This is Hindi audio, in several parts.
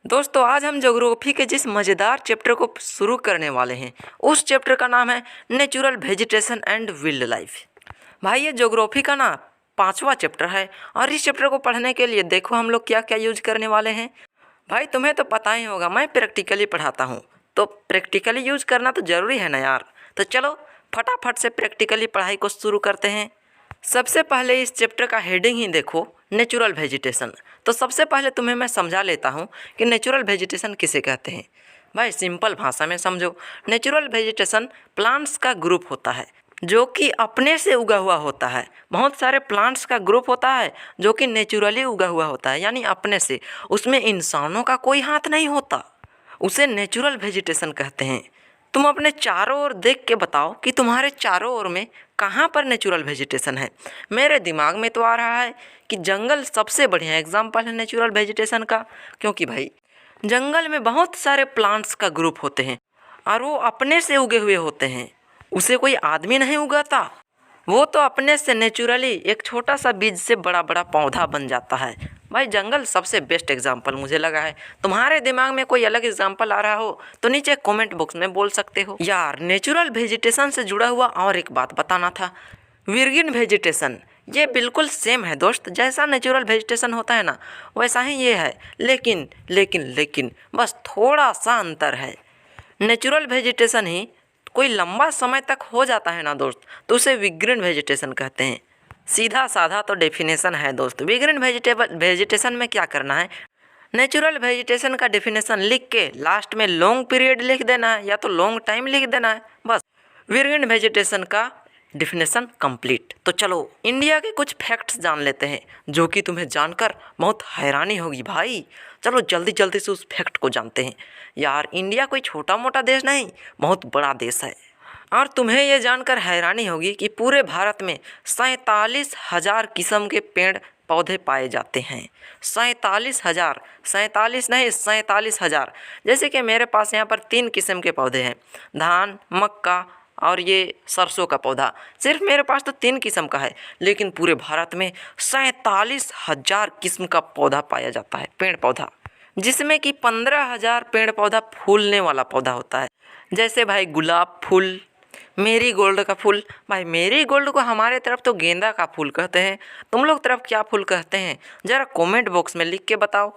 दोस्तों आज हम ज्योग्राफी के जिस मज़ेदार चैप्टर को शुरू करने वाले हैं उस चैप्टर का नाम है natural vegetation and wild life. भाई ये ज्योग्राफी का ना 5वां चैप्टर है और इस चैप्टर को पढ़ने के लिए देखो हम लोग क्या क्या यूज करने वाले हैं। भाई तुम्हें तो पता ही होगा मैं प्रैक्टिकली पढ़ाता हूँ, तो प्रैक्टिकली यूज करना तो ज़रूरी है ना यार। तो चलो फटाफट से प्रैक्टिकली पढ़ाई को शुरू करते हैं। सबसे पहले इस चैप्टर का हेडिंग ही देखो, नेचुरल वेजिटेशन। तो सबसे पहले तुम्हें मैं समझा लेता हूँ कि नेचुरल वेजिटेशन किसे कहते हैं। भाई सिंपल भाषा में समझो, नेचुरल वेजिटेशन प्लांट्स का ग्रुप होता है जो कि अपने से उगा हुआ होता है। बहुत सारे प्लांट्स का ग्रुप होता है जो कि नेचुरली उगा हुआ होता है, यानी अपने से, उसमें इंसानों का कोई हाथ नहीं होता, उसे नेचुरल वेजिटेशन कहते हैं। तुम अपने चारों ओर देख के बताओ कि तुम्हारे चारों ओर में कहाँ पर नेचुरल वेजिटेशन है। मेरे दिमाग में तो आ रहा है कि जंगल सबसे बढ़िया एग्जाम्पल है नेचुरल वेजिटेशन का, क्योंकि भाई जंगल में बहुत सारे प्लांट्स का ग्रुप होते हैं और वो अपने से उगे हुए होते हैं, उसे कोई आदमी नहीं उगाता, वो तो अपने से नेचुरली एक छोटा सा बीज से बड़ा बड़ा पौधा बन जाता है। भाई जंगल सबसे बेस्ट एग्जाम्पल मुझे लगा है। तुम्हारे दिमाग में कोई अलग एग्जाम्पल आ रहा हो तो नीचे कमेंट बॉक्स में बोल सकते हो। यार नेचुरल वेजिटेशन से जुड़ा हुआ और एक बात बताना था, वर्गिन वेजिटेशन। ये बिल्कुल सेम है दोस्त, जैसा नेचुरल वेजिटेशन होता है ना वैसा ही ये है, लेकिन लेकिन लेकिन बस थोड़ा सा अंतर है। नेचुरल वेजिटेशन ही कोई लंबा समय तक हो जाता है ना दोस्त, तो उसे विग्रीन वेजिटेशन कहते हैं। सीधा साधा तो डेफिनेशन है दोस्त। विग्रीन वेजिटेशन में क्या करना है, नेचुरल वेजिटेशन का डेफिनेशन लिख के लास्ट में लॉन्ग पीरियड लिख देना है या तो लॉन्ग टाइम लिख देना है, बस विग्रीन वेजिटेशन का डेफिनेशन कंप्लीट। तो चलो इंडिया के कुछ फैक्ट्स जान लेते हैं जो कि तुम्हें जानकर बहुत हैरानी होगी। भाई चलो जल्दी जल्दी से उस फैक्ट को जानते हैं। यार इंडिया कोई छोटा मोटा देश नहीं, बहुत बड़ा देश है। और तुम्हें ये जानकर हैरानी होगी कि पूरे भारत में 47,000 किस्म के पेड़ पौधे पाए जाते हैं। 47,000, 47 नहीं 47,000। जैसे कि मेरे पास यहाँ पर 3 किस्म के पौधे हैं, धान, मक्का और ये सरसों का पौधा। सिर्फ मेरे पास तो 3 किस्म का है, लेकिन पूरे भारत में 47,000 किस्म का पौधा पाया जाता है, पेड़ पौधा, जिसमें कि 15,000 पेड़ पौधा फूलने वाला पौधा होता है। जैसे भाई गुलाब फूल, मेरी गोल्ड का फूल। भाई मेरी गोल्ड को हमारे तरफ तो गेंदा का फूल कहते हैं, तुम लोग तरफ क्या फूल कहते हैं ज़रा कमेंट बॉक्स में लिख के बताओ।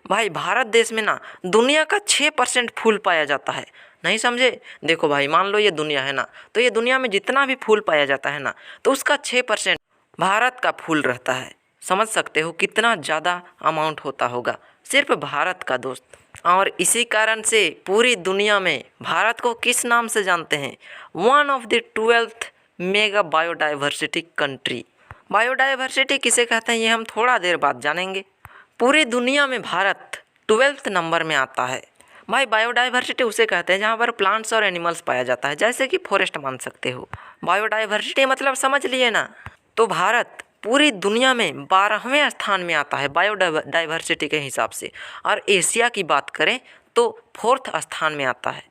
भाई भारत देश में ना दुनिया का 6% फूल पाया जाता है, नहीं समझे। देखो भाई मान लो ये दुनिया है ना, तो ये दुनिया में जितना भी फूल पाया जाता है ना तो उसका 6% भारत का फूल रहता है। समझ सकते हो कितना ज़्यादा अमाउंट होता होगा सिर्फ भारत का दोस्त। और इसी कारण से पूरी दुनिया में भारत को किस नाम से जानते हैं, one of the 12th mega biodiversity country. Biodiversity किसे कहते हैं ये हम थोड़ा देर बाद जानेंगे। पूरी दुनिया में भारत 12th नंबर में आता है। भाई बायोडाइवर्सिटी उसे कहते हैं जहाँ पर प्लांट्स और एनिमल्स पाया जाता है, जैसे कि फॉरेस्ट मान सकते हो। बायोडाइवर्सिटी मतलब समझ लिए ना। तो भारत पूरी दुनिया में 12वें स्थान में आता है बायोडाइवर्सिटी के हिसाब से, और एशिया की बात करें तो 4th स्थान में आता है,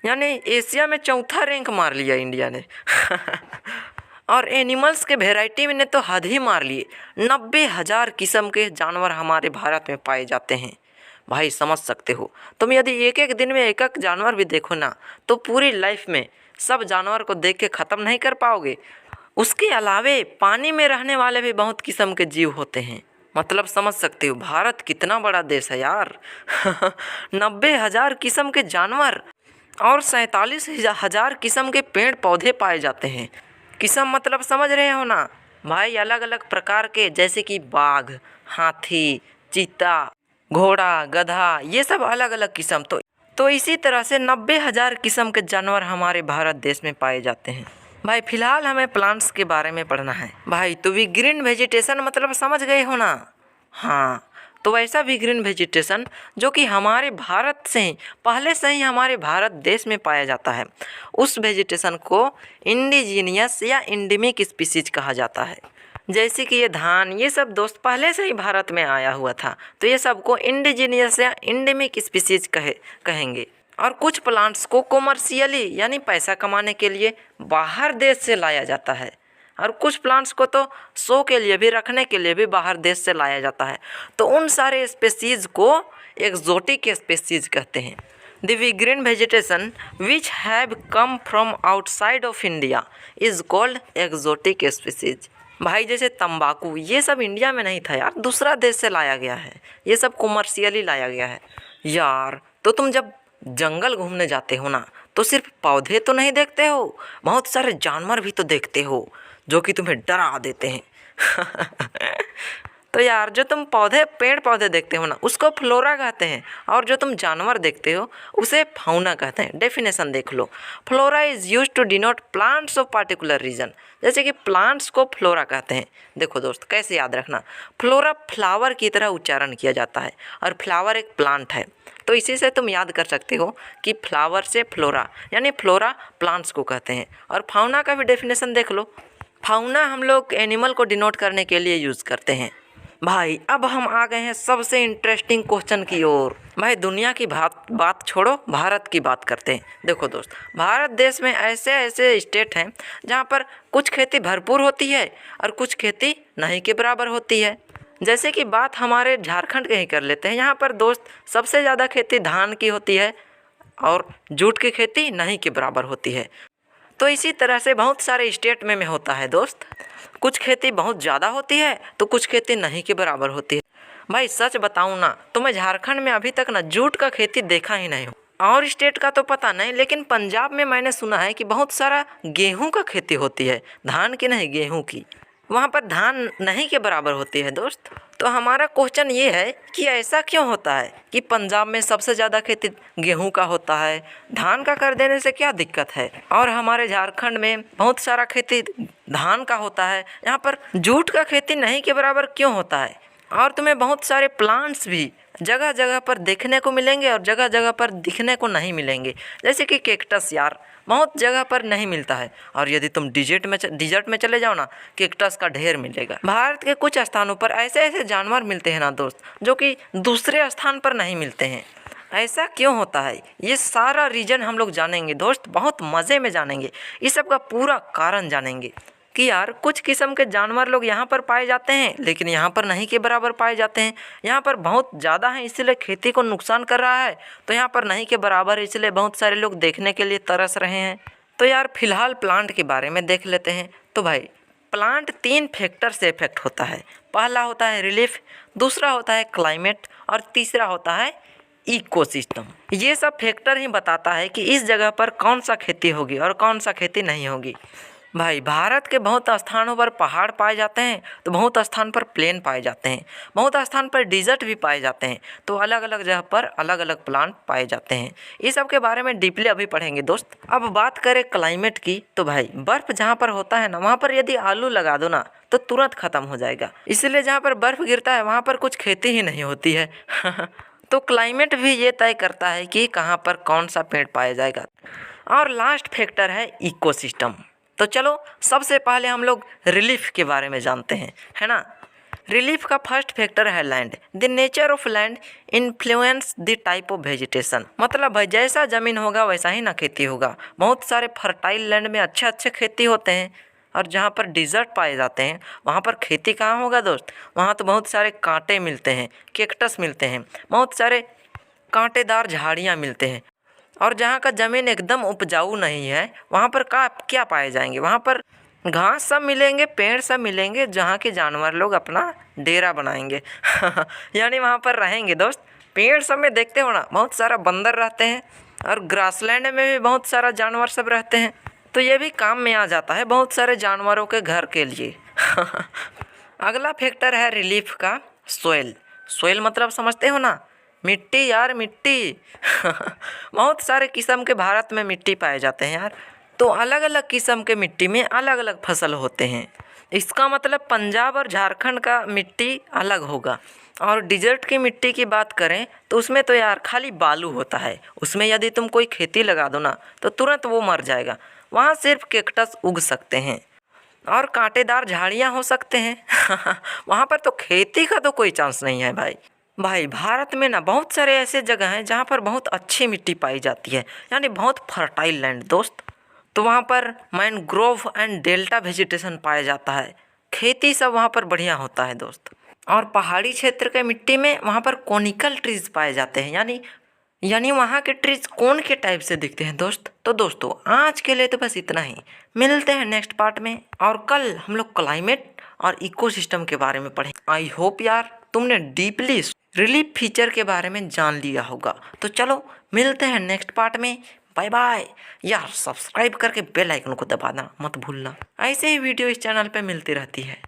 यानी एशिया में 4था रैंक मार लिया इंडिया ने। और एनिमल्स के वेराइटी में ने तो हद ही मार लिए, 90,000 किस्म के जानवर हमारे भारत में पाए जाते हैं। भाई समझ सकते हो, तुम यदि एक एक दिन में एक एक जानवर भी देखो ना तो पूरी लाइफ में सब जानवर को देख के ख़त्म नहीं कर पाओगे। उसके अलावे पानी में रहने वाले भी बहुत किस्म के जीव होते हैं, मतलब समझ सकते हो भारत कितना बड़ा देश है यार। 90,000 किस्म के जानवर और 47,000 किस्म के पेड़ पौधे पाए जाते हैं। किस्म मतलब समझ रहे हो ना भाई, अलग अलग प्रकार के, जैसे कि बाघ, हाथी, चीता, घोड़ा, गधा, ये सब अलग अलग किस्म। तो इसी तरह से 90,000 किस्म के जानवर हमारे भारत देश में पाए जाते हैं। भाई फिलहाल हमें प्लांट्स के बारे में पढ़ना है। भाई तो विग्रीन वेजिटेशन मतलब समझ गए हो ना। हाँ तो वैसा विग्रीन वेजिटेशन जो कि हमारे भारत से ही पहले से ही हमारे भारत देश में पाया जाता है, उस वेजिटेशन को इंडिजीनियस या इंडेमिक स्पीसीज कहा जाता है। जैसे कि ये धान, ये सब दोस्त पहले से ही भारत में आया हुआ था, तो ये सबको इंडिजीनियस या इंडेमिक स्पीसीज कहेंगे। और कुछ प्लांट्स को कॉमर्शियली यानी पैसा कमाने के लिए बाहर देश से लाया जाता है। और कुछ प्लांट्स को तो शो के लिए भी, रखने के लिए भी बाहर देश से लाया जाता है। तो उन सारे स्पेसीज को एक्जोटिक स्पेसीज कहते हैं। The green vegetation which have come from outside of India is called exotic species। भाई जैसे तंबाकू, ये सब इंडिया में नहीं था यार, दूसरा देश से लाया गया है, ये सब कॉमर्शियली लाया गया है यार। तो तुम जब जंगल घूमने जाते हो ना, तो सिर्फ पौधे तो नहीं देखते हो, बहुत सारे जानवर भी तो देखते हो जो कि तुम्हें डरा देते हैं। तो यार जो तुम पेड़ पौधे देखते हो ना, उसको फ्लोरा कहते हैं, और जो तुम जानवर देखते हो उसे फाउना कहते हैं। डेफिनेशन देख लो, flora is used to denote plants of particular region. जैसे कि प्लांट्स को फ्लोरा कहते हैं। देखो दोस्त, कैसे याद रखना, फ्लोरा फ्लावर की तरह उच्चारण किया जाता है, और फ्लावर एक प्लांट है। तो इसी से तुम याद कर सकते हो कि फ्लावर से फ्लोरा, यानी फ्लोरा प्लांट्स को कहते हैं। और फाउना का भी डेफिनेशन देख लो, फाउना हम लोग एनिमल को डिनोट करने के लिए यूज़ करते हैं। भाई अब हम आ गए हैं सबसे इंटरेस्टिंग क्वेश्चन की ओर। भाई दुनिया की बात छोड़ो, भारत की बात करते हैं। देखो दोस्त, भारत देश में ऐसे ऐसे स्टेट हैं जहाँ पर कुछ खेती भरपूर होती है और कुछ खेती नहीं के बराबर होती है। जैसे कि बात हमारे झारखंड के ही कर लेते हैं। यहाँ पर दोस्त सबसे ज़्यादा खेती धान की होती है और जूट की खेती नहीं के बराबर होती है। तो इसी तरह से बहुत सारे स्टेट में होता है दोस्त, कुछ खेती बहुत ज़्यादा होती है तो कुछ खेती नहीं के बराबर होती है। भाई सच बताऊँ ना, तो मैं झारखंड में अभी तक ना जूट का खेती देखा ही नहीं हूँ। और स्टेट का तो पता नहीं, लेकिन पंजाब में मैंने सुना है कि बहुत सारा गेहूं का खेती होती है, धान की नहीं, गेहूं की। वहाँ पर धान नहीं के बराबर होती है दोस्त। तो हमारा क्वेश्चन ये है कि ऐसा क्यों होता है कि पंजाब में सबसे ज़्यादा खेती गेहूं का होता है, धान का कर देने से क्या दिक्कत है, और हमारे झारखंड में बहुत सारा खेती धान का होता है, यहाँ पर जूट का खेती नहीं के बराबर क्यों होता है। और तुम्हें बहुत सारे प्लांट्स भी जगह जगह पर देखने को मिलेंगे और जगह जगह पर दिखने को नहीं मिलेंगे। जैसे कि कैक्टस यार, बहुत जगह पर नहीं मिलता है, और यदि तुम डिजर्ट में चले जाओ ना, कैक्टस का ढेर मिलेगा। भारत के कुछ स्थानों पर ऐसे ऐसे जानवर मिलते हैं ना दोस्त, जो कि दूसरे स्थान पर नहीं मिलते हैं। ऐसा क्यों होता है, ये सारा रीजन हम लोग जानेंगे दोस्त, बहुत मज़े में जानेंगे, इस सब का पूरा कारण जानेंगे कि यार कुछ किस्म के जानवर लोग यहाँ पर पाए जाते हैं लेकिन यहाँ पर नहीं के बराबर पाए जाते हैं। यहाँ पर बहुत ज़्यादा है इसलिए खेती को नुकसान कर रहा है, तो यहाँ पर नहीं के बराबर इसलिए बहुत सारे लोग देखने के लिए तरस रहे हैं। तो यार फिलहाल प्लांट के बारे में देख लेते हैं। तो भाई प्लांट 3 फैक्टर से इफेक्ट होता है। पहला होता है रिलीफ, दूसरा होता है क्लाइमेट, और तीसरा होता है इकोसिस्टम। ये सब फैक्टर ही बताता है कि इस जगह पर कौन सा खेती होगी और कौन सा खेती नहीं होगी। भाई भारत के बहुत स्थानों पर पहाड़ पाए जाते हैं, तो बहुत स्थान पर प्लेन पाए जाते हैं, बहुत स्थान पर डिजर्ट भी पाए जाते हैं। तो अलग अलग जगह पर अलग अलग प्लांट पाए जाते हैं। इस सब के बारे में डीपली अभी पढ़ेंगे दोस्त। अब बात करें क्लाइमेट की, तो भाई बर्फ़ जहाँ पर होता है ना, वहाँ पर यदि आलू लगा दो ना तो तुरंत ख़त्म हो जाएगा। इसलिए जहाँ पर बर्फ़ गिरता है वहाँ पर कुछ खेती ही नहीं होती है। तो क्लाइमेट भी ये तय करता है कि कहाँ पर कौन सा पेड़ पाया जाएगा। और लास्ट फैक्टर है इकोसिस्टम। तो चलो सबसे पहले हम लोग रिलीफ के बारे में जानते हैं, है ना। रिलीफ का फर्स्ट फैक्टर है land. The nature of land influence the type of vegetation. मतलब भाई जैसा ज़मीन होगा वैसा ही ना खेती होगा। बहुत सारे फर्टाइल लैंड में अच्छे अच्छे खेती होते हैं, और जहाँ पर डिज़र्ट पाए जाते हैं वहाँ पर खेती कहाँ होगा दोस्त। वहाँ तो बहुत सारे कांटे मिलते हैं, कैक्टस मिलते हैं, बहुत सारे कांटेदार झाड़ियाँ मिलते हैं। और जहाँ का ज़मीन एकदम उपजाऊ नहीं है वहाँ पर क्या पाए जाएंगे, वहाँ पर घास सब मिलेंगे, पेड़ सब मिलेंगे, जहाँ के जानवर लोग अपना डेरा बनाएंगे। यानी वहाँ पर रहेंगे दोस्त। पेड़ सब में देखते हो ना बहुत सारा बंदर रहते हैं, और ग्रासलैंड में भी बहुत सारा जानवर सब रहते हैं। तो ये भी काम में आ जाता है बहुत सारे जानवरों के घर के लिए। अगला फैक्टर है रिलीफ का सोइल। सोइल मतलब समझते हो ना, मिट्टी यार, मिट्टी। बहुत सारे किस्म के भारत में मिट्टी पाए जाते हैं यार। तो अलग अलग किस्म के मिट्टी में अलग अलग फसल होते हैं। इसका मतलब पंजाब और झारखंड का मिट्टी अलग होगा। और डिजर्ट की मिट्टी की बात करें तो उसमें तो यार खाली बालू होता है, उसमें यदि तुम कोई खेती लगा दो ना तो तुरंत वो मर जाएगा। वहाँ सिर्फ कैक्टस उग सकते हैं और कांटेदार झाड़ियाँ हो सकते हैं। वहाँ पर तो खेती का तो कोई चांस नहीं है भाई भारत में ना बहुत सारे ऐसे जगह हैं जहाँ पर बहुत अच्छी मिट्टी पाई जाती है, यानी बहुत फर्टाइल लैंड दोस्त। तो वहाँ पर मैनग्रोव एंड डेल्टा वेजिटेशन पाया जाता है। खेती सब वहाँ पर बढ़िया होता है दोस्त। और पहाड़ी क्षेत्र के मिट्टी में वहाँ पर कोनिकल ट्रीज पाए जाते हैं, यानी वहाँ के ट्रीज कोन के टाइप से दिखते हैं दोस्त। तो दोस्तों आज के लिए तो बस इतना ही, मिलते हैं नेक्स्ट पार्ट में। और कल हम लोग क्लाइमेट और इकोसिस्टम के बारे में पढ़ें। आई होप यार तुमने डीपली रिलीफ फीचर के बारे में जान लिया होगा। तो चलो मिलते हैं नेक्स्ट पार्ट में। बाय बाय यार, सब्सक्राइब करके बेल आइकन को दबाना मत भूलना। ऐसे ही वीडियो इस चैनल पे मिलती रहती है।